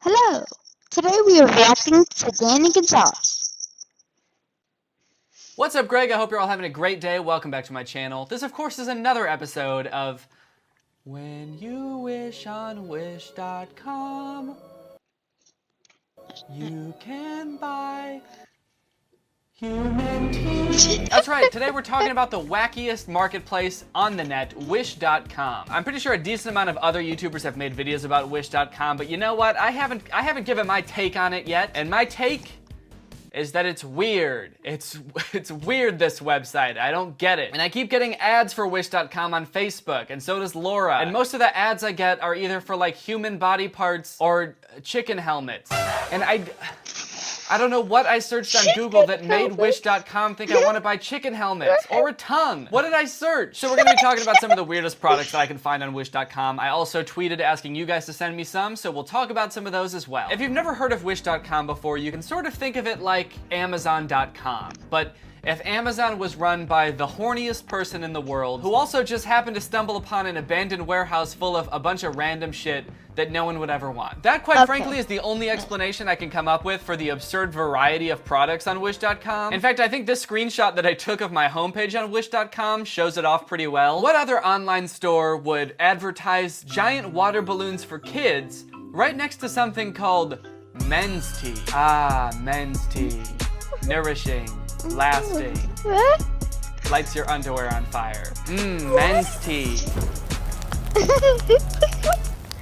Hello! Today we are reacting to Danny Gonzalez. What's up, Greg? I hope you're all having a great day. Welcome back to my channel. This, of course, is another episode of When You Wish on Wish.com. You can buy human teeth. That's right, today we're talking about the wackiest marketplace on the net, Wish.com. I'm pretty sure a decent amount of other YouTubers have made videos about Wish.com, but you know what? I haven't given my take on it yet, and my take is that it's weird. It's weird, this website. I don't get it. And I keep getting ads for Wish.com on Facebook, and so does Laura. And most of the ads I get are either for like human body parts or chicken helmets. And I don't know what I searched on Google that made Wish.com think I want to buy chicken helmets or a tongue. What did I search? So we're going to be talking about some of the weirdest products that I can find on Wish.com. I also tweeted asking you guys to send me some, so we'll talk about some of those as well. If you've never heard of Wish.com before, you can sort of think of it like Amazon.com, but if Amazon was run by the horniest person in the world, who also just happened to stumble upon an abandoned warehouse full of a bunch of random shit that no one would ever want. That, quite frankly, is the only explanation I can come up with for the absurd variety of products on Wish.com. In fact, I think this screenshot that I took of my homepage on Wish.com shows it off pretty well. What other online store would advertise giant water balloons for kids right next to something called men's tea? Ah, men's tea. Nourishing. Lasting. Lights your underwear on fire. Men's tea.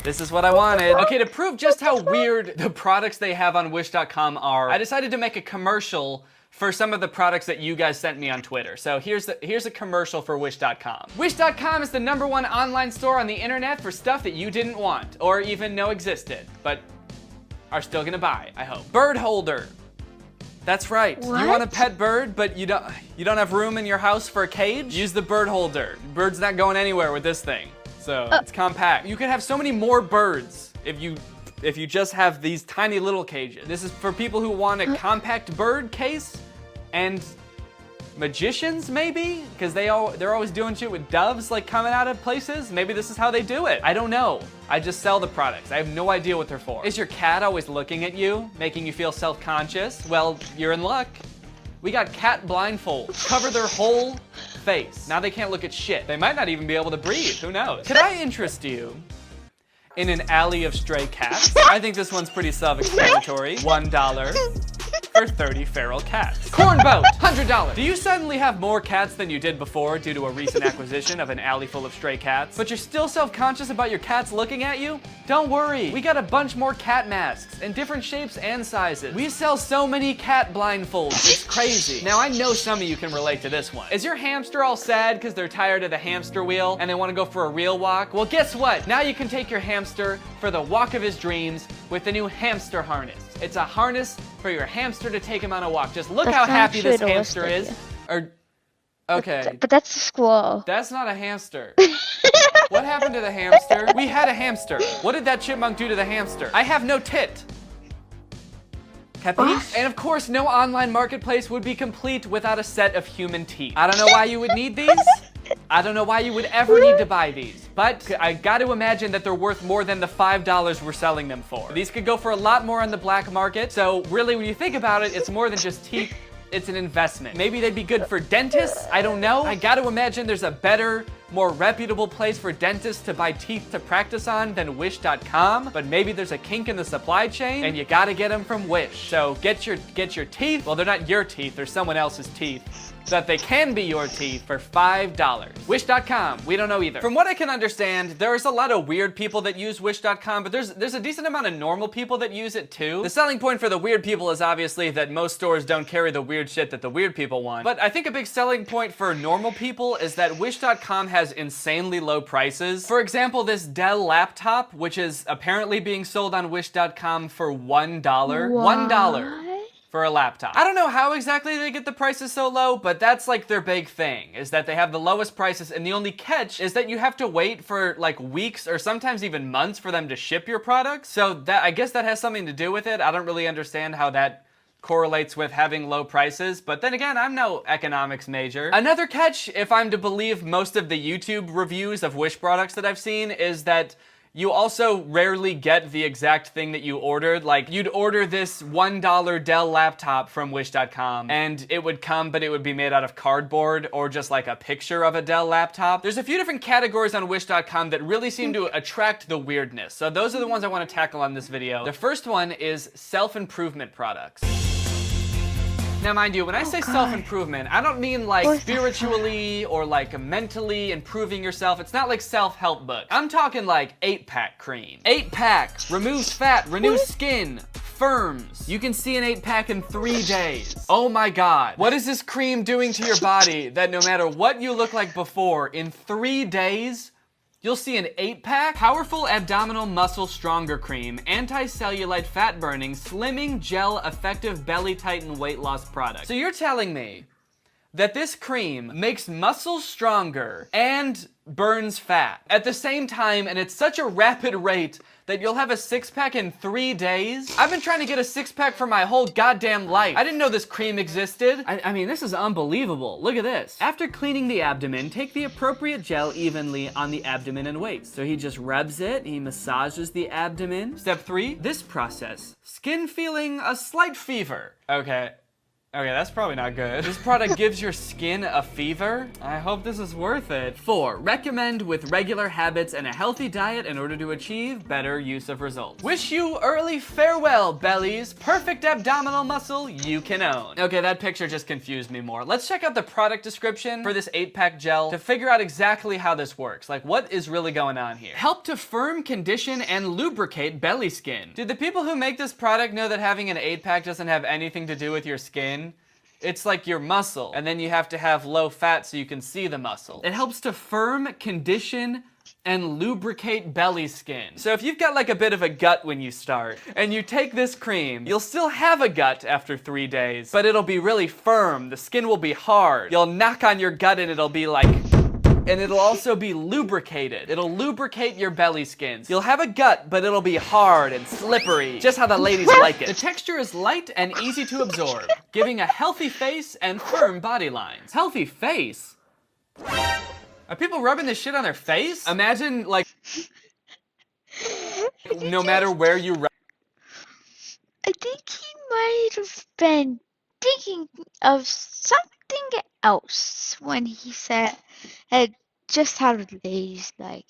This is what I wanted. Okay, to prove just how weird the products they have on Wish.com are, I decided to make a commercial for some of the products that you guys sent me on Twitter. So here's a commercial for Wish.com. Wish.com is the #1 online store on the internet for stuff that you didn't want or even know existed, but are still gonna buy, I hope. Bird holder. That's right. What? You want a pet bird, but you don't have room in your house for a cage? Use the bird holder. Bird's not going anywhere with this thing. So it's compact. You can have so many more birds if you just have these tiny little cages. This is for people who want a compact bird case and magicians, maybe? Because they're always doing shit with doves like coming out of places. Maybe this is how they do it. I don't know. I just sell the products. I have no idea what they're for. Is your cat always looking at you, making you feel self-conscious? Well, you're in luck. We got cat blindfolds. Cover their whole face. Now they can't look at shit. They might not even be able to breathe. Who knows? Could I interest you in an alley of stray cats? I think this one's pretty self-explanatory. $1 for 30 feral cats. Corn boat, $100. Do you suddenly have more cats than you did before due to a recent acquisition of an alley full of stray cats, but you're still self-conscious about your cats looking at you? Don't worry, we got a bunch more cat masks in different shapes and sizes. We sell so many cat blindfolds, it's crazy. Now I know some of you can relate to this one. Is your hamster all sad because they're tired of the hamster wheel and they want to go for a real walk? Well, guess what? Now you can take your hamster for the walk of his dreams with the new hamster harness. It's a harness for your hamster to take him on a walk. Just look how happy this hamster is. Okay. But that's a squirrel. That's not a hamster. What happened to the hamster? We had a hamster. What did that chipmunk do to the hamster? I have no tit. Capiche? And of course, no online marketplace would be complete without a set of human teeth. I don't know why you would need these. I don't know why you would ever need to buy these, but I got to imagine that they're worth more than the $5 we're selling them for. These could go for a lot more on the black market, so really when you think about it, it's more than just teeth, it's an investment. Maybe they'd be good for dentists, I don't know. I got to imagine there's a better, more reputable place for dentists to buy teeth to practice on than Wish.com, but maybe there's a kink in the supply chain and you gotta get them from Wish. So get your teeth, well they're not your teeth, they're someone else's teeth, so that they can be your teeth for $5. Wish.com, we don't know either. From what I can understand, there's a lot of weird people that use Wish.com, but there's a decent amount of normal people that use it too. The selling point for the weird people is obviously that most stores don't carry the weird shit that the weird people want. But I think a big selling point for normal people is that Wish.com has insanely low prices. For example, this Dell laptop, which is apparently being sold on Wish.com for $1. $1 for a laptop. I don't know how exactly they get the prices so low, but that's like their big thing, is that they have the lowest prices, and the only catch is that you have to wait for like weeks or sometimes even months for them to ship your products. So that, I guess that has something to do with it. I don't really understand how that correlates with having low prices, but then again, I'm no economics major. Another catch, if I'm to believe most of the YouTube reviews of Wish products that I've seen, is that you also rarely get the exact thing that you ordered. Like, you'd order this $1 Dell laptop from Wish.com, and it would come, but it would be made out of cardboard or just like a picture of a Dell laptop. There's a few different categories on Wish.com that really seem to attract the weirdness. So those are the ones I want to tackle on this video. The first one is self-improvement products. Now, mind you, when I say self-improvement, I don't mean like spiritually or like mentally improving yourself. It's not like self-help books. I'm talking like 8-pack cream. 8-pack removes fat, renews skin, firms. You can see an 8-pack in 3 days. Oh my God. What is this cream doing to your body that no matter what you look like before, in 3 days, you'll see an 8-pack? Powerful abdominal muscle stronger cream, anti-cellulite fat burning, slimming gel effective belly tighten weight loss product. So you're telling me that this cream makes muscles stronger and burns fat at the same time, and at such a rapid rate that you'll have a 6-pack in 3 days? I've been trying to get a 6-pack for my whole goddamn life. I didn't know this cream existed. I mean, this is unbelievable. Look at this. After cleaning the abdomen, take the appropriate gel evenly on the abdomen and waist. So he just rubs it, he massages the abdomen. Step 3, this process. Skin feeling a slight fever. Okay, that's probably not good. This product gives your skin a fever. I hope this is worth it. 4, recommend with regular habits and a healthy diet in order to achieve better use of results. Wish you early farewell, bellies. Perfect abdominal muscle you can own. Okay, that picture just confused me more. Let's check out the product description for this 8-pack gel to figure out exactly how this works. Like, what is really going on here? Help to firm, condition, and lubricate belly skin. Did the people who make this product know that having an 8-pack doesn't have anything to do with your skin? It's like your muscle, and then you have to have low fat so you can see the muscle. It helps to firm, condition, and lubricate belly skin. So if you've got like a bit of a gut when you start, and you take this cream, you'll still have a gut after 3 days, but it'll be really firm. The skin will be hard. You'll knock on your gut and it'll be like, and it'll also be lubricated. It'll lubricate your belly skins. You'll have a gut, but it'll be hard and slippery, just how the ladies like it. The texture is light and easy to absorb, giving a healthy face and firm body lines. Healthy face? Are people rubbing this shit on their face? Imagine, like, no matter where you rub. I think he might have been thinking of something else when he said, had just how the ladies like.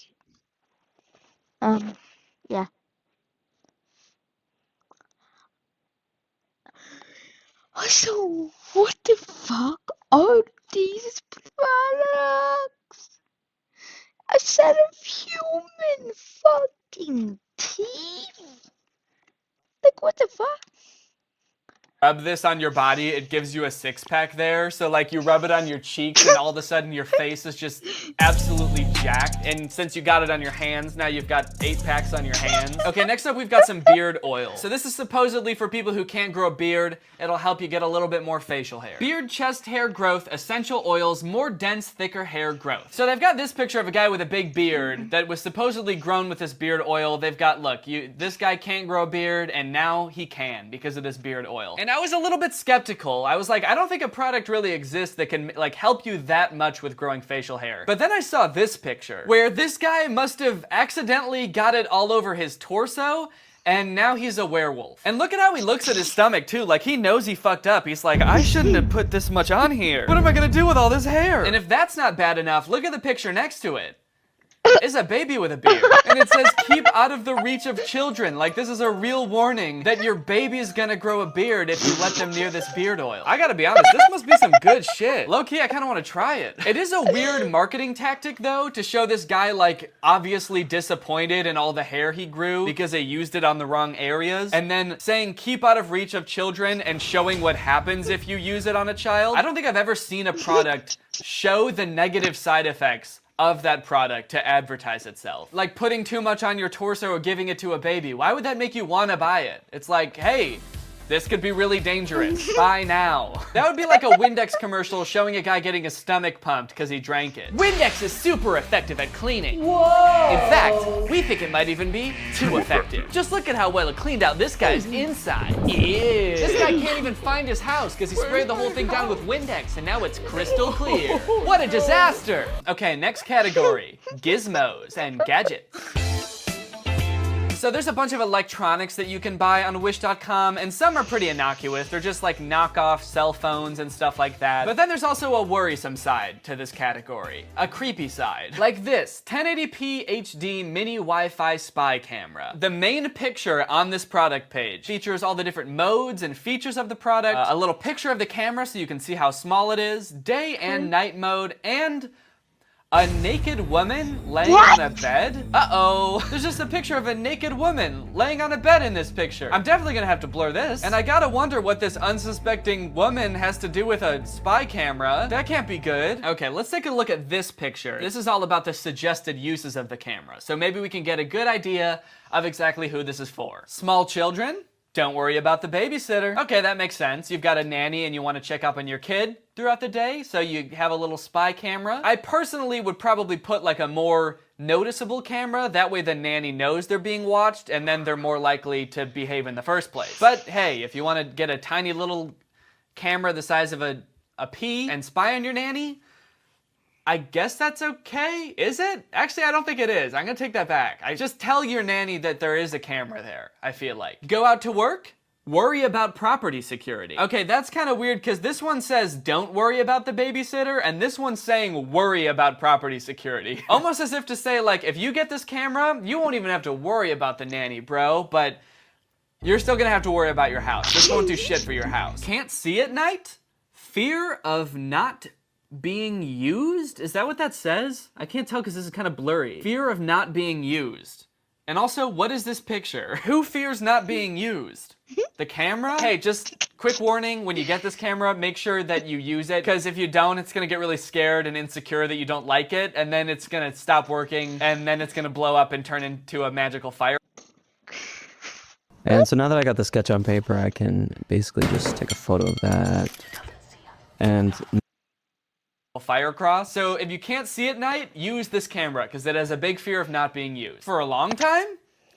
Yeah. Also, what the fuck are these products? A set of human fucking teeth? Like, what the fuck? Rub this on your body, it gives you a 6-pack there. So like you rub it on your cheeks and all of a sudden your face is just absolutely jacked. And since you got it on your hands, now you've got 8-packs on your hands. Okay, next up we've got some beard oil. So this is supposedly for people who can't grow a beard. It'll help you get a little bit more facial hair. Beard, chest hair growth, essential oils, more dense, thicker hair growth. So they've got this picture of a guy with a big beard that was supposedly grown with this beard oil. They've got, look, this guy can't grow a beard and now he can because of this beard oil. And I was a little bit skeptical. I was like, I don't think a product really exists that can like help you that much with growing facial hair. But then I saw this picture where this guy must have accidentally got it all over his torso and now he's a werewolf. And look at how he looks at his stomach too. Like he knows he fucked up. He's like, I shouldn't have put this much on here. What am I gonna do with all this hair? And if that's not bad enough, look at the picture next to it. Is a baby with a beard. And it says, keep out of the reach of children. Like this is a real warning that your baby's gonna grow a beard if you let them near this beard oil. I gotta be honest, this must be some good shit. Low key, I kinda wanna try it. It is a weird marketing tactic though, to show this guy like obviously disappointed in all the hair he grew because they used it on the wrong areas. And then saying, keep out of reach of children and showing what happens if you use it on a child. I don't think I've ever seen a product show the negative side effects of that product to advertise itself. Like putting too much on your torso or giving it to a baby. Why would that make you want to buy it? It's like, hey, this could be really dangerous. Buy now. That would be like a Windex commercial showing a guy getting his stomach pumped because he drank it. Windex is super effective at cleaning. Whoa! In fact, we think it might even be too effective. Just look at how well it cleaned out this guy's inside. Ew. This guy can't even find his house because he sprayed the whole thing down with Windex and now it's crystal clear. What a disaster! Okay, next category. Gizmos and gadgets. So there's a bunch of electronics that you can buy on Wish.com, and some are pretty innocuous. They're just like knockoff cell phones and stuff like that. But then there's also a worrisome side to this category, a creepy side. Like this 1080p HD mini Wi-Fi spy camera. The main picture on this product page features all the different modes and features of the product, a little picture of the camera so you can see how small it is, day and night mode, and a naked woman laying on a bed? Uh-oh. There's just a picture of a naked woman laying on a bed in this picture. I'm definitely gonna have to blur this. And I gotta wonder what this unsuspecting woman has to do with a spy camera. That can't be good. Okay, let's take a look at this picture. This is all about the suggested uses of the camera. So maybe we can get a good idea of exactly who this is for. Small children? Don't worry about the babysitter. Okay, that makes sense. You've got a nanny and you want to check up on your kid throughout the day, so you have a little spy camera. I personally would probably put like a more noticeable camera. That way the nanny knows they're being watched and then they're more likely to behave in the first place. But hey, if you want to get a tiny little camera the size of a pea and spy on your nanny, I guess that's okay, is it? Actually, I don't think it is. I'm gonna take that back. I just tell your nanny that there is a camera there, I feel like. Go out to work? Worry about property security. Okay, that's kind of weird because this one says don't worry about the babysitter and this one's saying worry about property security. Almost as if to say like, if you get this camera, you won't even have to worry about the nanny, bro, but you're still gonna have to worry about your house. This won't do shit for your house. Can't see at night? Fear of not being used? Is that what that says? I can't tell because this is kind of blurry. Fear of not being used. And also, what is this picture? Who fears not being used? The camera? Hey, just quick warning, when you get this camera, make sure that you use it, because if you don't, it's gonna get really scared and insecure that you don't like it, and then it's gonna stop working, and then it's gonna blow up and turn into a magical fire. And so now that I got the sketch on paper, I can basically just take a photo of that and Fire cross. So if you can't see at night, use this camera because it has a big fear of not being used. For a long time,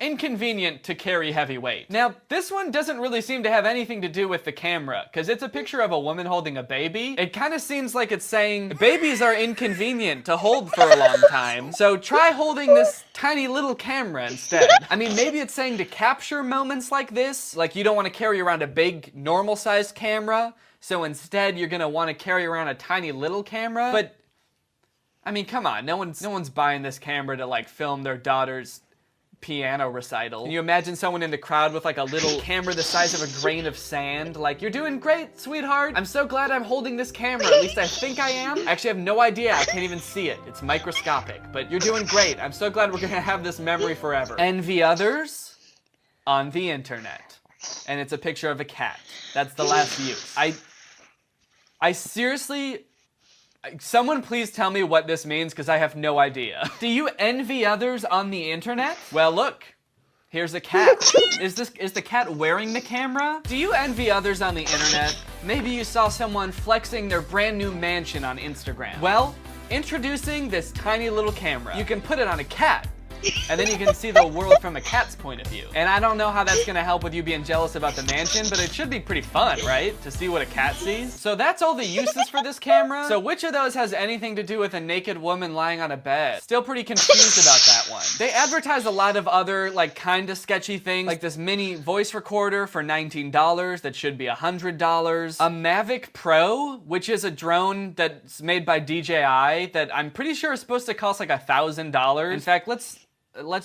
inconvenient to carry heavy weight. Now, this one doesn't really seem to have anything to do with the camera because it's a picture of a woman holding a baby. It kind of seems like it's saying babies are inconvenient to hold for a long time, so try holding this tiny little camera instead. I mean, maybe it's saying to capture moments like this, like you don't want to carry around a big normal sized camera, so instead you're gonna want to carry around a tiny little camera. But I mean, come on, no one's buying this camera to like film their daughter's piano recital. Can you imagine someone in the crowd with like a little camera the size of a grain of sand? Like, you're doing great, sweetheart. I'm so glad I'm holding this camera. At least I think I am. I actually have no idea. I can't even see it. It's microscopic, but you're doing great. I'm so glad we're gonna have this memory forever. Envy others on the internet. And it's a picture of a cat. That's the last use. I seriously, someone please tell me what this means because I have no idea. Do you envy others on the internet? Well, look, here's a cat. Is the cat wearing the camera? Do you envy others on the internet? Maybe you saw someone flexing their brand new mansion on Instagram. Well, introducing this tiny little camera. You can put it on a cat. And then you can see the world from a cat's point of view. And I don't know how that's gonna help with you being jealous about the mansion, but it should be pretty fun, right? To see what a cat sees. So that's all the uses for this camera. So which of those has anything to do with a naked woman lying on a bed? Still pretty confused about that one. They advertise a lot of other like kinda sketchy things, like this mini voice recorder for $19 that should be $100. A Mavic Pro, which is a drone that's made by DJI that I'm pretty sure is supposed to cost like $1,000. In fact, let's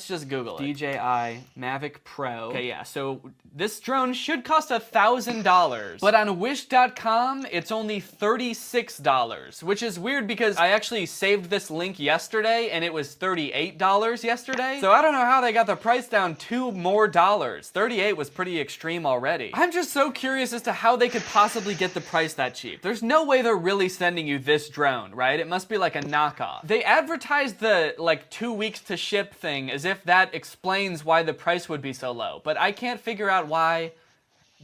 just Google it. DJI Mavic Pro. Okay, yeah, so this drone should cost $1,000, but on Wish.com, it's only $36, which is weird because I actually saved this link yesterday and it was $38 yesterday. So I don't know how they got the price down $2 more. 38 was pretty extreme already. I'm just so curious as to how they could possibly get the price that cheap. There's no way they're really sending you this drone, right? It must be like a knockoff. They advertised the like 2 weeks to ship thing as if that explains why the price would be so low, but I can't figure out why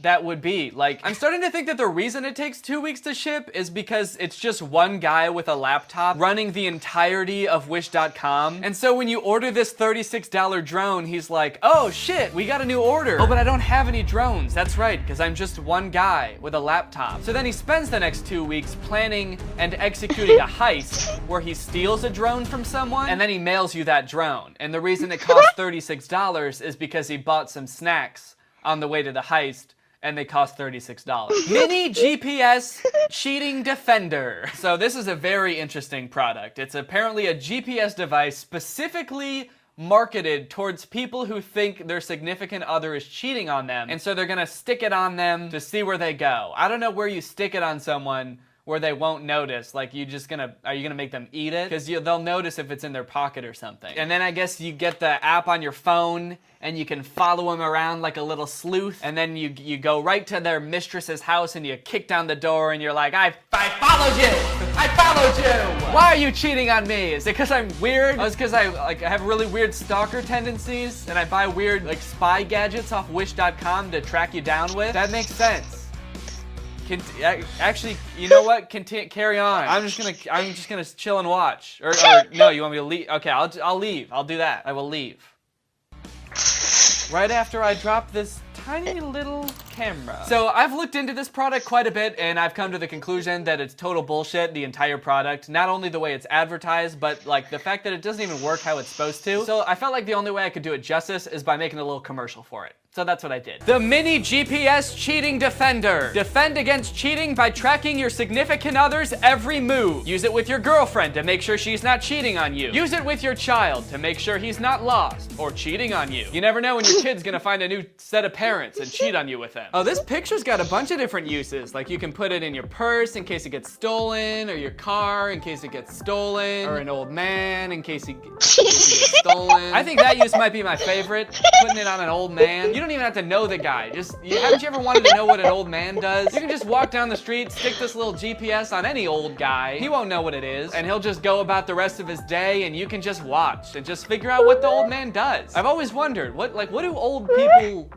that would be. Like, I'm starting to think that the reason it takes 2 weeks to ship is because it's just one guy with a laptop running the entirety of Wish.com. And so when you order this $36 drone, he's like, oh shit, we got a new order. Oh, but I don't have any drones. That's right, because I'm just one guy with a laptop. So then he spends the next 2 weeks planning and executing a heist where he steals a drone from someone and then he mails you that drone. And the reason it costs $36 is because he bought some snacks on the way to the heist, and they cost $36. Mini GPS cheating defender. So this is a very interesting product. It's apparently a GPS device specifically marketed towards people who think their significant other is cheating on them, and so they're gonna stick it on them to see where they go. I don't know where you stick it on someone where they won't notice. Like, are you gonna make them eat it? Because they'll notice if it's in their pocket or something. And then I guess you get the app on your phone and you can follow them around like a little sleuth, and then you go right to their mistress's house and you kick down the door and you're like, I followed you! I followed you! Why are you cheating on me? Is it because I'm weird? Oh, it's because I have really weird stalker tendencies and I buy weird like spy gadgets off Wish.com to track you down with? That makes sense. Actually, you know what? Carry on. I'm just gonna chill and watch. Or no, you want me to leave? Okay, I'll leave. I'll do that. I will leave. Right after I drop this tiny little camera. So I've looked into this product quite a bit, and I've come to the conclusion that it's total bullshit, the entire product. Not only the way it's advertised, but like the fact that it doesn't even work how it's supposed to. So I felt like the only way I could do it justice is by making a little commercial for it. So that's what I did. The Mini GPS Cheating Defender. Defend against cheating by tracking your significant other's every move. Use it with your girlfriend to make sure she's not cheating on you. Use it with your child to make sure he's not lost or cheating on you. You never know when your kid's gonna find a new set of parents and cheat on you with them. Oh, this picture's got a bunch of different uses. Like, you can put it in your purse in case it gets stolen, or your car in case it gets stolen, or an old man in case he gets stolen. I think that use might be my favorite, putting it on an old man. You don't even have to know the guy. Haven't you ever wanted to know what an old man does? You can just walk down the street, stick this little GPS on any old guy. He won't know what it is, and he'll just go about the rest of his day, and you can just watch and just figure out what the old man does. I've always wondered, what do old people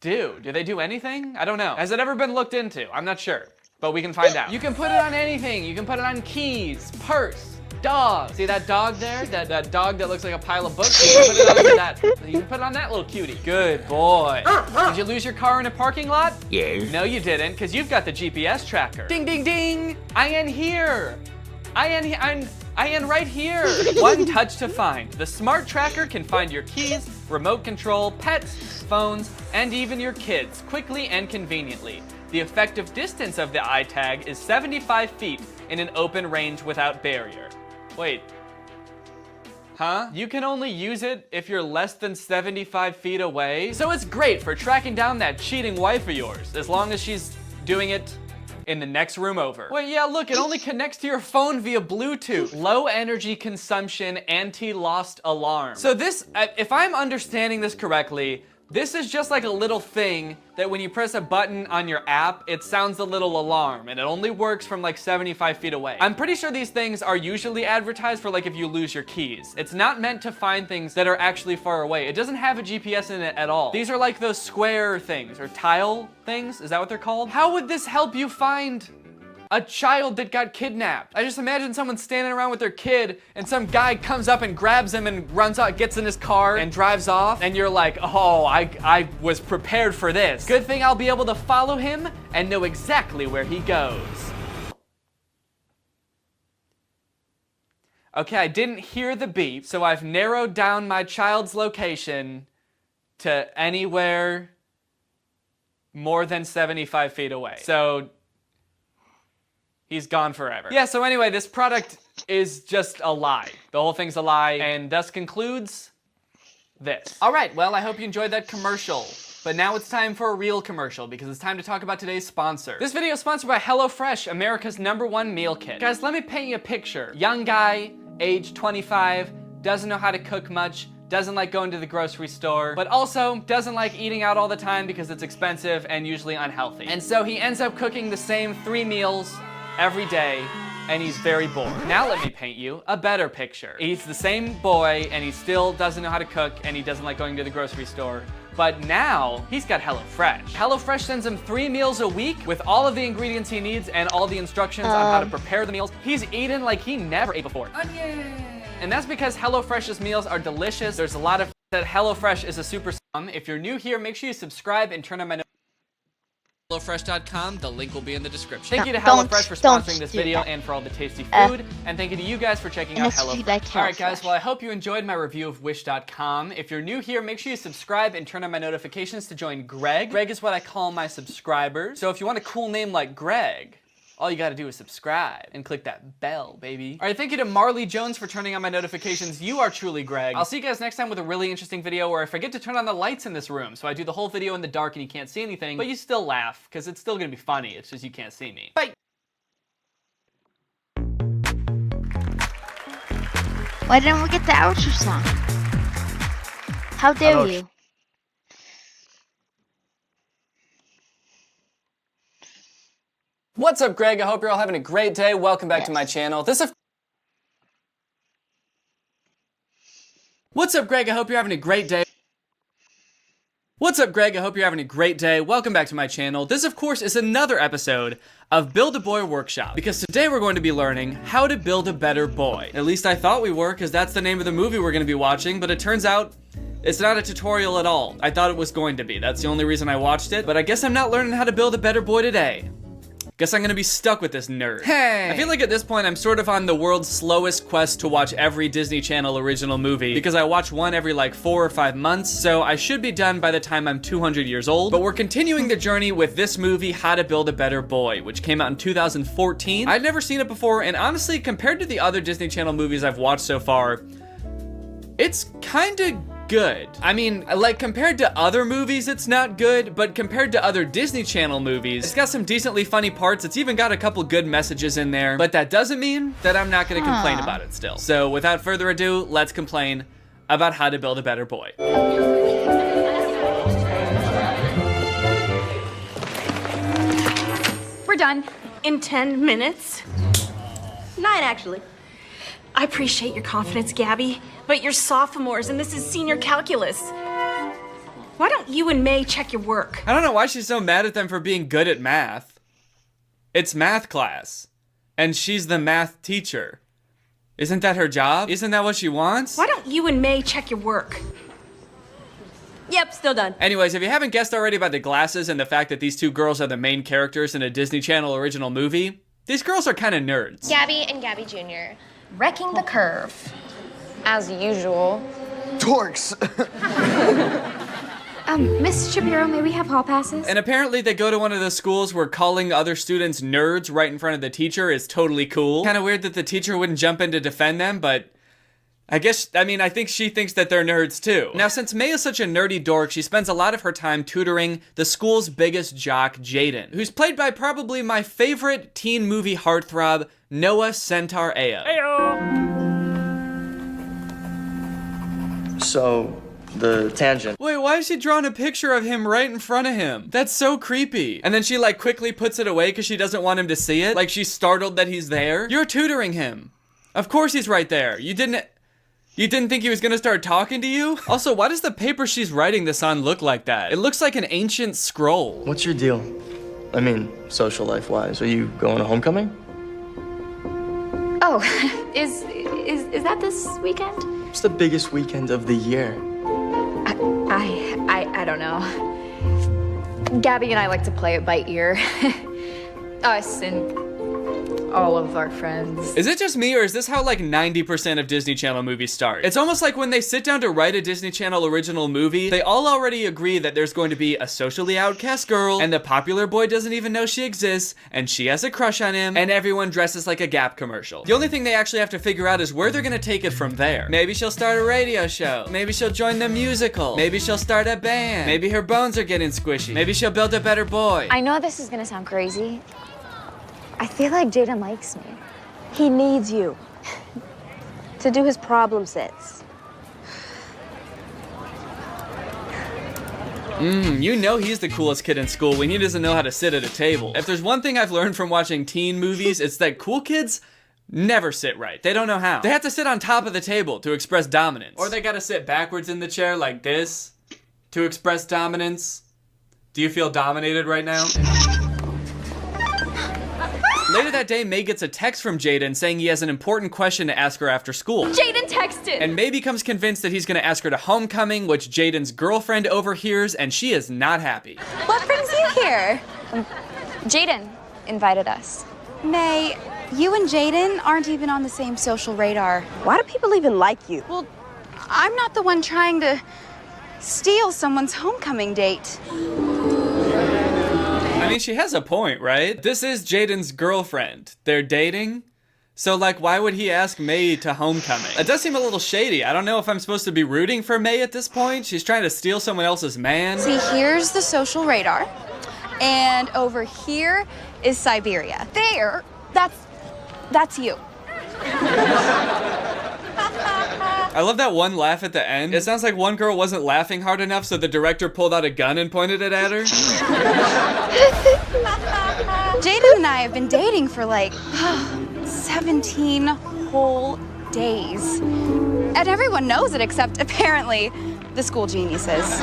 do? Do they do anything? I don't know. Has it ever been looked into? I'm not sure, but we can find out. You can put it on anything. You can put it on keys, purse, dog. See that dog there? That dog that looks like a pile of books? You can put it on that. You can put it on that little cutie. Good boy. Did you lose your car in a parking lot? Yes. No, you didn't, because you've got the GPS tracker. Ding, ding, ding. I am here. I am right here. One touch to find. The smart tracker can find your keys, remote control, pets, phones, and even your kids quickly and conveniently. The effective distance of the iTag is 75 feet in an open range without barrier. Wait. Huh? You can only use it if you're less than 75 feet away? So it's great for tracking down that cheating wife of yours, as long as she's doing it in the next room over. Wait, yeah, look, it only connects to your phone via Bluetooth. Low energy consumption, anti-lost alarm. So this, if I'm understanding this correctly, this is just like a little thing that when you press a button on your app, it sounds a little alarm, and it only works from like 75 feet away. I'm pretty sure these things are usually advertised for like if you lose your keys. It's not meant to find things that are actually far away. It doesn't have a GPS in it at all. These are like those square things, or tile things, is that what they're called? How would this help you find a child that got kidnapped? I just imagine someone standing around with their kid and some guy comes up and grabs him and runs out, gets in his car and drives off, and you're like, oh, I was prepared for this. Good thing I'll be able to follow him and know exactly where he goes. Okay, I didn't hear the beep, so I've narrowed down my child's location to anywhere more than 75 feet away. So he's gone forever. Yeah, so anyway, this product is just a lie. The whole thing's a lie, and thus concludes this. All right, well, I hope you enjoyed that commercial. But now it's time for a real commercial, because it's time to talk about today's sponsor. This video is sponsored by HelloFresh, America's #1 meal kit. Guys, let me paint you a picture. Young guy, age 25, doesn't know how to cook much, doesn't like going to the grocery store, but also doesn't like eating out all the time because it's expensive and usually unhealthy. And so he ends up cooking the same 3 meals every day, and he's very bored. Now let me paint you a better picture. He's the same boy, and he still doesn't know how to cook, and he doesn't like going to the grocery store, But now, he's got HelloFresh. HelloFresh sends him 3 meals a week with all of the ingredients he needs and all the instructions on how to prepare the meals. He's eaten like he never ate before. And that's because HelloFresh's meals are delicious. There's a lot of that HelloFresh is a super. If you're new here, make sure you subscribe and turn on my notifications. HelloFresh.com. The link will be in the description. Thank you to HelloFresh for sponsoring this video and for all the tasty food. And thank you to you guys for checking out HelloFresh. Alright guys, well I hope you enjoyed my review of Wish.com. If you're new here, make sure you subscribe and turn on my notifications to join Greg. Greg is what I call my subscribers. So if you want a cool name like Greg, all you gotta do is subscribe and click that bell, baby. All right, thank you to Marley Jones for turning on my notifications. You are truly Greg. I'll see you guys next time with a really interesting video where I forget to turn on the lights in this room. So I do the whole video in the dark and you can't see anything, but you still laugh, because it's still gonna be funny. It's just you can't see me. Bye. Why didn't we get the outro song? How dare you? What's up, Greg? I hope you're all having a great day. Welcome back to my channel. What's up, Greg? I hope you're having a great day. What's up, Greg? I hope you're having a great day. Welcome back to my channel. This, of course, is another episode of Build a Boy Workshop, because today we're going to be learning how to build a better boy. At least I thought we were, because that's the name of the movie we're going to be watching, but it turns out it's not a tutorial at all. I thought it was going to be. That's the only reason I watched it, but I guess I'm not learning how to build a better boy today. Guess I'm gonna be stuck with this nerd. Hey! I feel like at this point I'm sort of on the world's slowest quest to watch every Disney Channel original movie, because I watch one every like 4 or 5 months, so I should be done by the time I'm 200 years old. But we're continuing the journey with this movie, How to Build a Better Boy, which came out in 2014. I'd never seen it before, and honestly, compared to the other Disney Channel movies I've watched so far, it's kinda good. I mean, like, compared to other movies, it's not good, but compared to other Disney Channel movies, it's got some decently funny parts. It's even got a couple good messages in there, but that doesn't mean that I'm not gonna complain about it still. So without further ado, let's complain about How to Build a Better Boy. We're done in 10 minutes. 9, actually. I appreciate your confidence, Gabby, but you're sophomores and this is senior calculus. Why don't you and May check your work? I don't know why she's so mad at them for being good at math. It's math class, and she's the math teacher. Isn't that her job? Isn't that what she wants? Why don't you and May check your work? Yep, still done. Anyways, if you haven't guessed already by the glasses and the fact that these two girls are the main characters in a Disney Channel original movie, these girls are kind of nerds. Gabby and Gabby Jr. Wrecking the curve. As usual. Dorks! Miss Shapiro, may we have hall passes? And apparently they go to one of the schools where calling other students nerds right in front of the teacher is totally cool. Kind of weird that the teacher wouldn't jump in to defend them, but I think she thinks that they're nerds too. Now, since May is such a nerdy dork, she spends a lot of her time tutoring the school's biggest jock, Jaden, who's played by probably my favorite teen movie heartthrob, Noah Centaur Ayo. So, the tangent. Wait, why is she drawing a picture of him right in front of him? That's so creepy. And then she like quickly puts it away because she doesn't want him to see it. Like she's startled that he's there. You're tutoring him. Of course he's right there. You didn't think he was gonna start talking to you? Also, why does the paper she's writing this on look like that? It looks like an ancient scroll. What's your deal? I mean, social life-wise. Are you going to homecoming? Oh, is that this weekend? It's the biggest weekend of the year. I don't know. Gabby and I like to play it by ear. Us and all of our friends. Is it just me, or is this how like 90% of Disney Channel movies start? It's almost like when they sit down to write a Disney Channel original movie, they all already agree that there's going to be a socially outcast girl, and the popular boy doesn't even know she exists, and she has a crush on him, and everyone dresses like a Gap commercial. The only thing they actually have to figure out is where they're gonna take it from there. Maybe she'll start a radio show. Maybe she'll join the musical. Maybe she'll start a band. Maybe her bones are getting squishy. Maybe she'll build a better boy. I know this is gonna sound crazy. I feel like Jaden likes me. He needs you to do his problem sets. You know he's the coolest kid in school when he doesn't know how to sit at a table. If there's one thing I've learned from watching teen movies, it's that cool kids never sit right. They don't know how. They have to sit on top of the table to express dominance. Or they gotta sit backwards in the chair like this. to express dominance. Do you feel dominated right now? Later that day, May gets a text from Jaden saying he has an important question to ask her after school. Jaden texted! And May becomes convinced that he's gonna ask her to homecoming, which Jaden's girlfriend overhears, and she is not happy. What brings you here? Jaden invited us. May, you and Jaden aren't even on the same social radar. Why do people even like you? Well, I'm not the one trying to steal someone's homecoming date. I mean, she has a point, right? This is Jaden's girlfriend. They're dating. So, like, why would he ask May to homecoming? It does seem a little shady. I don't know if I'm supposed to be rooting for May at this point. She's trying to steal someone else's man. See, here's the social radar. And over here is Siberia. There, that's you. I love that one laugh at the end. It sounds like one girl wasn't laughing hard enough, so the director pulled out a gun and pointed it at her. Jaden and I have been dating for like 17 whole days. And everyone knows it except apparently the school geniuses.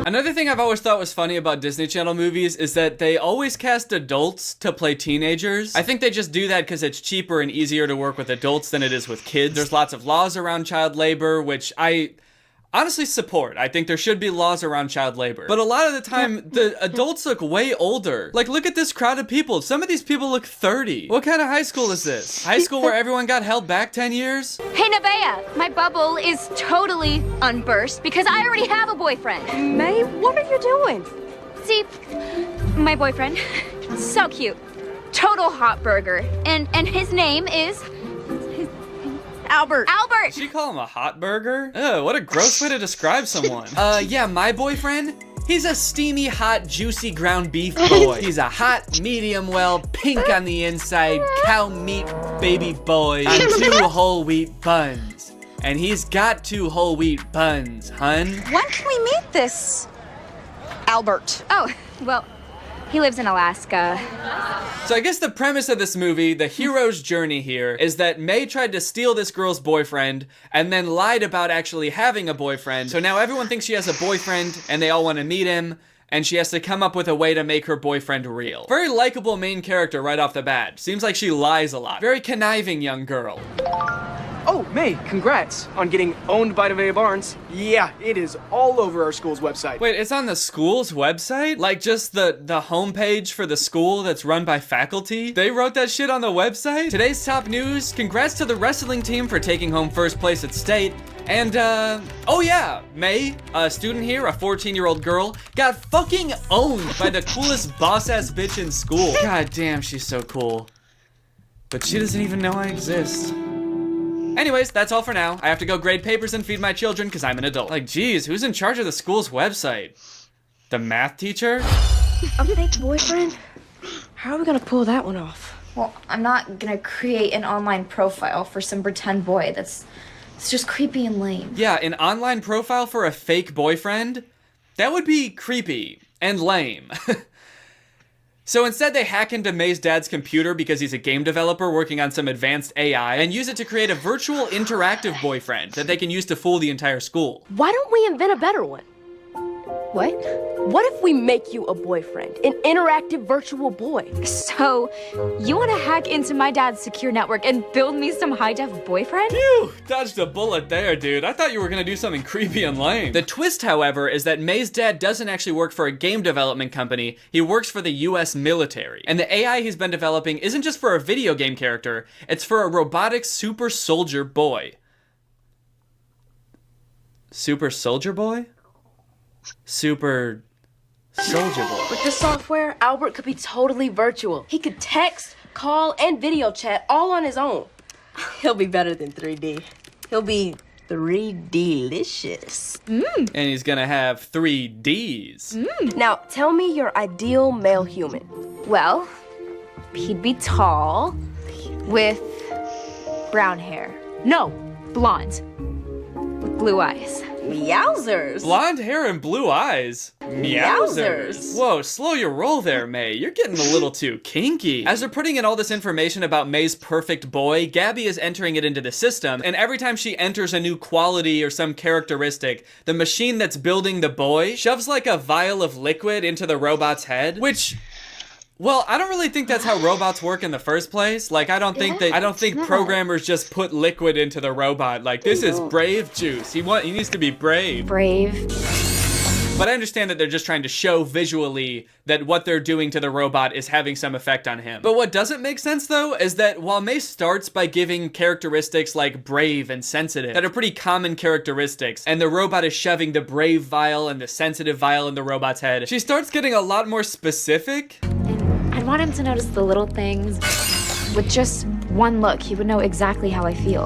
Another thing I've always thought was funny about Disney Channel movies is that they always cast adults to play teenagers. I think they just do that because it's cheaper and easier to work with adults than it is with kids. There's lots of laws around child labor, which I honestly support. I think there should be laws around child labor. But a lot of the time, the adults look way older. Like, look at this crowd of people. Some of these people look 30. What kind of high school is this? High school where everyone got held back 10 years? Hey, Nevaeh, my bubble is totally unburst because I already have a boyfriend. May, what are you doing? See, my boyfriend, so cute, total hot burger, and his name is Albert. Albert. Did she call him a hot burger? Ugh, what a gross way to describe someone. Yeah, my boyfriend, he's a steamy, hot, juicy ground beef boy. He's a hot, medium well, pink on the inside, cow meat baby boy on 2 whole wheat buns. And he's got 2 whole wheat buns, hun. When can we meet this Albert? Oh, well, he lives in Alaska. So I guess the premise of this movie, the hero's journey here, is that May tried to steal this girl's boyfriend and then lied about actually having a boyfriend. So now everyone thinks she has a boyfriend and they all want to meet him, and she has to come up with a way to make her boyfriend real. Very likable main character right off the bat. Seems like she lies a lot. Very conniving young girl. Oh, May, congrats on getting owned by Nevaeh Barnes. Yeah, it is all over our school's website. Wait, it's on the school's website? Like just the homepage for the school that's run by faculty? They wrote that shit on the website? Today's top news, congrats to the wrestling team for taking home first place at state. And, oh yeah, May, a student here, a 14-year-old girl, got fucking owned by the coolest boss-ass bitch in school. God damn, she's so cool. But she doesn't even know I exist. Anyways, that's all for now. I have to go grade papers and feed my children because I'm an adult. Like, geez, who's in charge of the school's website? The math teacher? A fake boyfriend? How are we gonna pull that one off? Well, I'm not gonna create an online profile for some pretend boy. It's just creepy and lame. Yeah, an online profile for a fake boyfriend? That would be creepy and lame. So instead they hack into May's dad's computer because he's a game developer working on some advanced AI and use it to create a virtual interactive boyfriend that they can use to fool the entire school. Why don't we invent a better one? What? What if we make you a boyfriend? An interactive virtual boy? So, you want to hack into my dad's secure network and build me some high-def boyfriend? Phew, dodged a bullet there, dude. I thought you were gonna do something creepy and lame. The twist, however, is that May's dad doesn't actually work for a game development company. He works for the US military. And the AI he's been developing isn't just for a video game character, it's for a robotic super soldier boy. Super soldier boy? Super soldier boy. With this software, Albert could be totally virtual. He could text, call, and video chat all on his own. He'll be better than 3D. He'll be 3D-licious. And he's gonna have 3 Ds. Now, tell me your ideal male human. Well, he'd be tall, with brown hair. No, blonde, with blue eyes. Meowsers. Blonde hair and blue eyes. Meowsers. Whoa, slow your roll there, May. You're getting a little too kinky. As they're putting in all this information about May's perfect boy, Gabby is entering it into the system, and every time she enters a new quality or some characteristic, the machine that's building the boy shoves like a vial of liquid into the robot's head, which... Well, I don't really think that's how robots work in the first place. Like, I don't think programmers just put liquid into the robot. Like, this is brave juice. He needs to be brave. Brave. But I understand that they're just trying to show visually that what they're doing to the robot is having some effect on him. But what doesn't make sense, though, is that while May starts by giving characteristics like brave and sensitive, that are pretty common characteristics, and the robot is shoving the brave vial and the sensitive vial in the robot's head, she starts getting a lot more specific. I'd want him to notice the little things. With just one look, he would know exactly how I feel.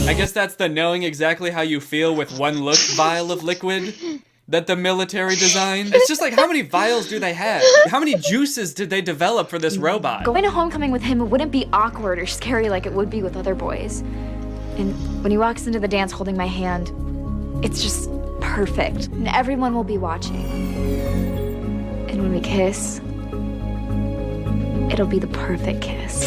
I guess that's the knowing exactly how you feel with one look vial of liquid that the military designed. It's just like, how many vials do they have? How many juices did they develop for this robot? Going to homecoming with him wouldn't be awkward or scary like it would be with other boys. And when he walks into the dance holding my hand, it's just perfect. And everyone will be watching. And when we kiss, it'll be the perfect kiss.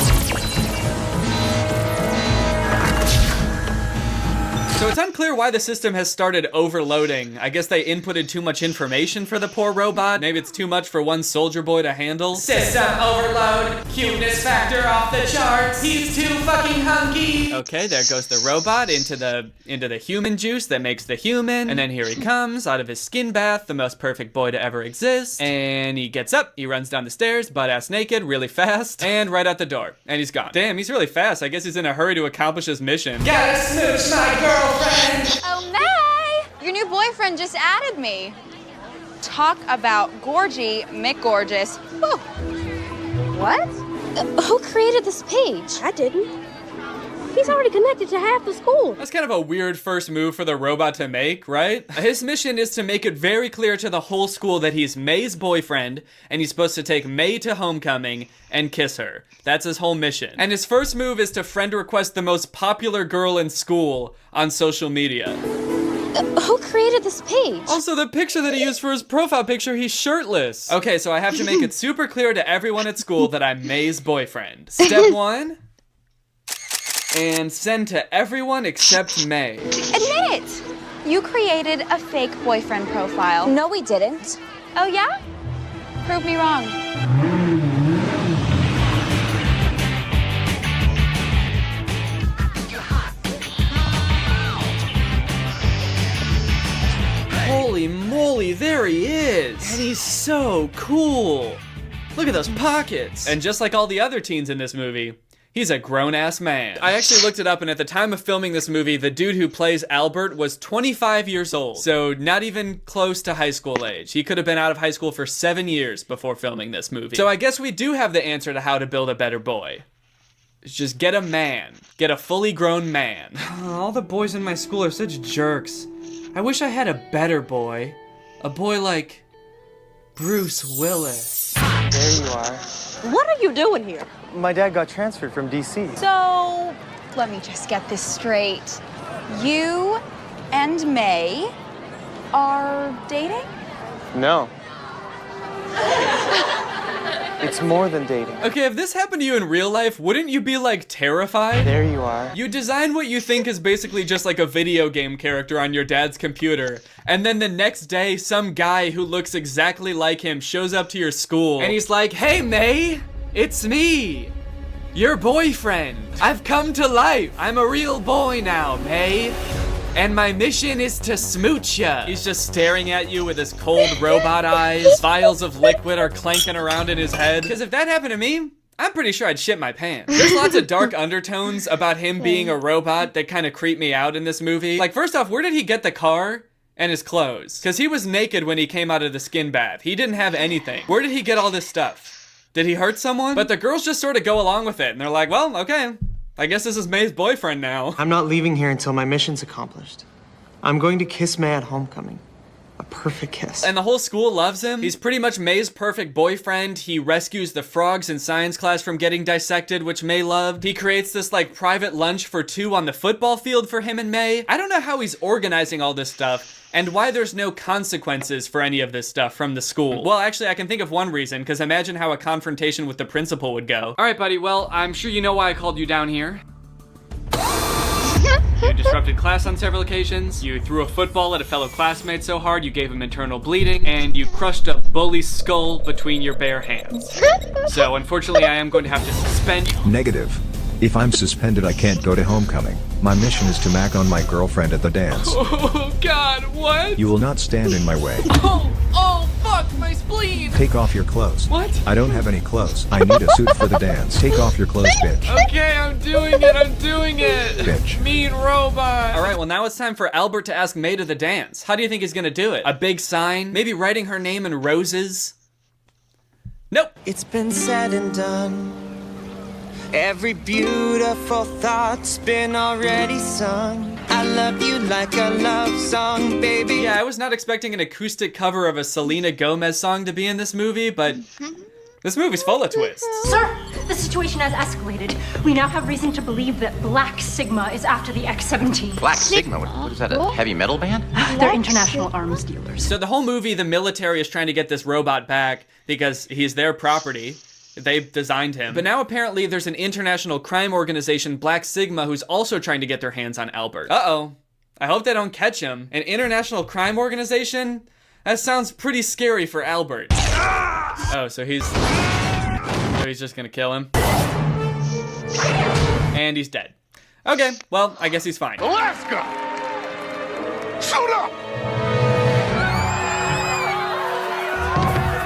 So it's unclear why the system has started overloading. I guess they inputted too much information for the poor robot. Maybe it's too much for one soldier boy to handle. System overload, cuteness factor off the charts. He's too fucking hunky. Okay, there goes the robot into the human juice that makes the human. And then here he comes out of his skin bath, the most perfect boy to ever exist. And he gets up, he runs down the stairs, butt-ass naked, really fast, and right out the door. And he's gone. Damn, he's really fast. I guess he's in a hurry to accomplish his mission. Gotta smooch my girlfriend. Oh, May! Your new boyfriend just added me. Talk about gorgy McGorgeous. Whew. What? Who created this page? I didn't. He's already connected to half the school. That's kind of a weird first move for the robot to make, right? His mission is to make it very clear to the whole school that he's May's boyfriend, and he's supposed to take May to homecoming and kiss her. That's his whole mission. And his first move is to friend request the most popular girl in school on social media. Who created this page? Also, the picture that he used for his profile picture, he's shirtless. Okay, so I have to make it super clear to everyone at school that I'm May's boyfriend. Step 1. And send to everyone except May. Admit it! You created a fake boyfriend profile. No, we didn't. Oh, yeah? Prove me wrong. Holy moly, there he is! And he's so cool! Look at those pockets! And just like all the other teens in this movie, he's a grown-ass man. I actually looked it up, and at the time of filming this movie, the dude who plays Albert was 25 years old. So not even close to high school age. He could have been out of high school for 7 years before filming this movie. So I guess we do have the answer to how to build a better boy. It's just get a man. Get a fully grown man. All the boys in my school are such jerks. I wish I had a better boy. A boy like Bruce Willis. There you are. What are you doing here? My dad got transferred from DC. So, let me just get this straight. You and May are dating? No. It's more than dating. Okay, if this happened to you in real life, wouldn't you be like terrified? There you are. You design what you think is basically just like a video game character on your dad's computer, and then the next day some guy who looks exactly like him shows up to your school, and he's like, "Hey May, it's me, your boyfriend. I've come to life. I'm a real boy now, May. And my mission is to smooch ya." He's just staring at you with his cold robot eyes. Vials of liquid are clanking around in his head. Because if that happened to me, I'm pretty sure I'd shit my pants. There's lots of dark undertones about him being a robot that kind of creep me out in this movie. Like, first off, where did he get the car and his clothes? Because he was naked when he came out of the skin bath. He didn't have anything. Where did he get all this stuff? Did he hurt someone? But the girls just sort of go along with it, and they're like, well, okay. I guess this is May's boyfriend now. I'm not leaving here until my mission's accomplished. I'm going to kiss May at homecoming. A perfect kiss. And the whole school loves him. He's pretty much May's perfect boyfriend. He rescues the frogs in science class from getting dissected, which May loved. He creates this like private lunch for two on the football field for him and May. I don't know how he's organizing all this stuff and why there's no consequences for any of this stuff from the school. Well, actually, I can think of one reason, because imagine how a confrontation with the principal would go. All right, buddy, well, I'm sure you know why I called you down here. You disrupted class on several occasions, you threw a football at a fellow classmate so hard you gave him internal bleeding, and you crushed a bully's skull between your bare hands. So, unfortunately, I am going to have to suspend you. Negative. If I'm suspended, I can't go to homecoming. My mission is to mac on my girlfriend at the dance. Oh, God, what? You will not stand in my way. Oh, fuck, my spleen! Take off your clothes. What? I don't have any clothes. I need a suit for the dance. Take off your clothes, bitch. Okay, I'm doing it! Bitch. Mean robot! Alright, well now it's time for Albert to ask May to the dance. How do you think he's gonna do it? A big sign? Maybe writing her name in roses? Nope. It's been said and done. Every beautiful thought's been already sung. I love you like a love song, baby. Yeah, I was not expecting an acoustic cover of a Selena Gomez song to be in this movie, but this movie's full of twists. Sir, the situation has escalated. We now have reason to believe that Black Sigma is after the X-17. Black Sigma? What is that, a heavy metal band? They're international arms dealers. So the whole movie, the military is trying to get this robot back because he's their property. They designed him. But now apparently there's an international crime organization, Black Sigma, who's also trying to get their hands on Albert. Uh-oh. I hope they don't catch him. An international crime organization? That sounds pretty scary for Albert. Oh, so he's just gonna kill him. And he's dead. Okay, well, I guess he's fine. Alaska! Shoot up!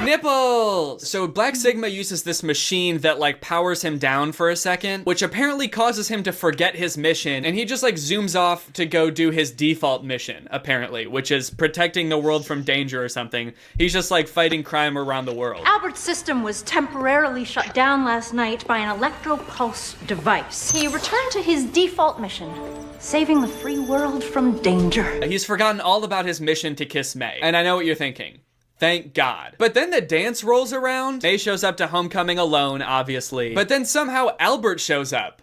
Nipples! So Black Sigma uses this machine that like powers him down for a second, which apparently causes him to forget his mission, and he just like zooms off to go do his default mission, apparently, which is protecting the world from danger or something. He's just like fighting crime around the world. Albert's system was temporarily shut down last night by an electro-pulse device. He returned to his default mission, saving the free world from danger. He's forgotten all about his mission to kiss May, and I know what you're thinking. Thank God. But then the dance rolls around. May shows up to homecoming alone, obviously. But then somehow Albert shows up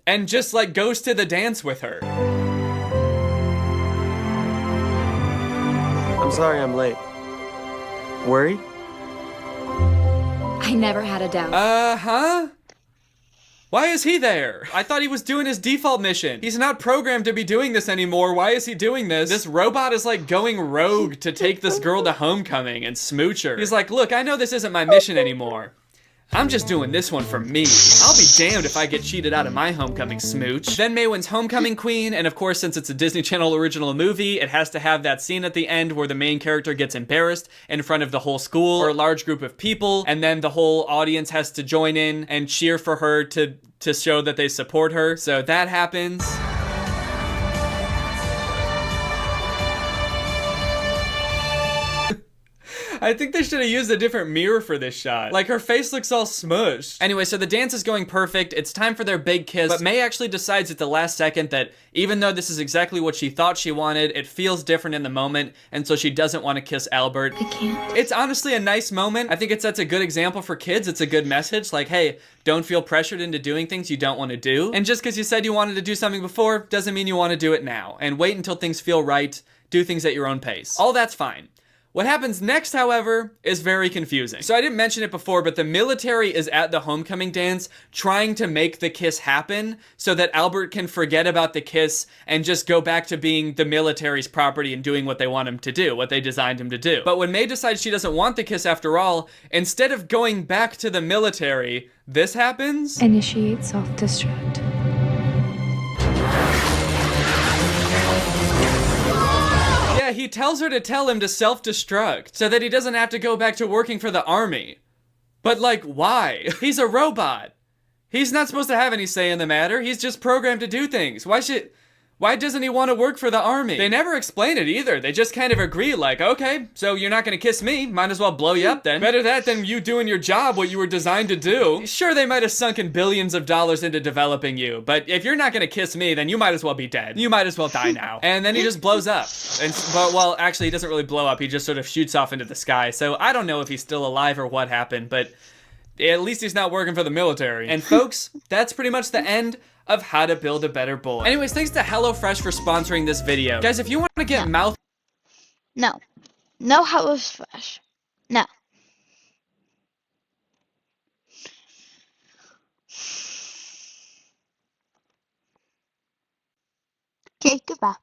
and just like goes to the dance with her. I'm sorry I'm late. Worried? I never had a doubt. Huh? Why is he there? I thought he was doing his default mission. He's not programmed to be doing this anymore. Why is he doing this? This robot is like going rogue to take this girl to homecoming and smooch her. He's like, look, I know this isn't my mission anymore. I'm just doing this one for me. I'll be damned if I get cheated out of my homecoming smooch. Then May wins homecoming queen, and of course, since it's a Disney Channel original movie, it has to have that scene at the end where the main character gets embarrassed in front of the whole school or a large group of people, and then the whole audience has to join in and cheer for her to show that they support her. So that happens. I think they should have used a different mirror for this shot. Like, her face looks all smushed. Anyway, so the dance is going perfect. It's time for their big kiss. But May actually decides at the last second that even though this is exactly what she thought she wanted, it feels different in the moment, and so she doesn't want to kiss Albert. I can't. It's honestly a nice moment. I think it sets a good example for kids. It's a good message. Like, hey, don't feel pressured into doing things you don't want to do. And just because you said you wanted to do something before doesn't mean you want to do it now. And wait until things feel right. Do things at your own pace. All that's fine. What happens next, however, is very confusing. So I didn't mention it before, but the military is at the homecoming dance trying to make the kiss happen so that Albert can forget about the kiss and just go back to being the military's property and doing what they want him to do, what they designed him to do. But when May decides she doesn't want the kiss after all, instead of going back to the military, this happens. Initiate self-destruct. Yeah, he tells her to tell him to self-destruct so that he doesn't have to go back to working for the army. But like, why? He's a robot. He's not supposed to have any say in the matter. He's just programmed to do things. Why Why doesn't he want to work for the army? They never explain it either. They just kind of agree like, okay, so you're not gonna kiss me, might as well blow you up then. Better that than you doing your job, what you were designed to do. Sure, they might have sunken billions of dollars into developing you, but if you're not gonna kiss me, then you might as well be dead. You might as well die now. And then he just blows up. But well, actually he doesn't really blow up, he just sort of shoots off into the sky. So I don't know if he's still alive or what happened, but at least he's not working for the military. And folks, that's pretty much the end of How to Build a Better Boy. Anyways, thanks to HelloFresh for sponsoring this video. Guys, if you want to get mouth... No. No HelloFresh. No. Okay, goodbye.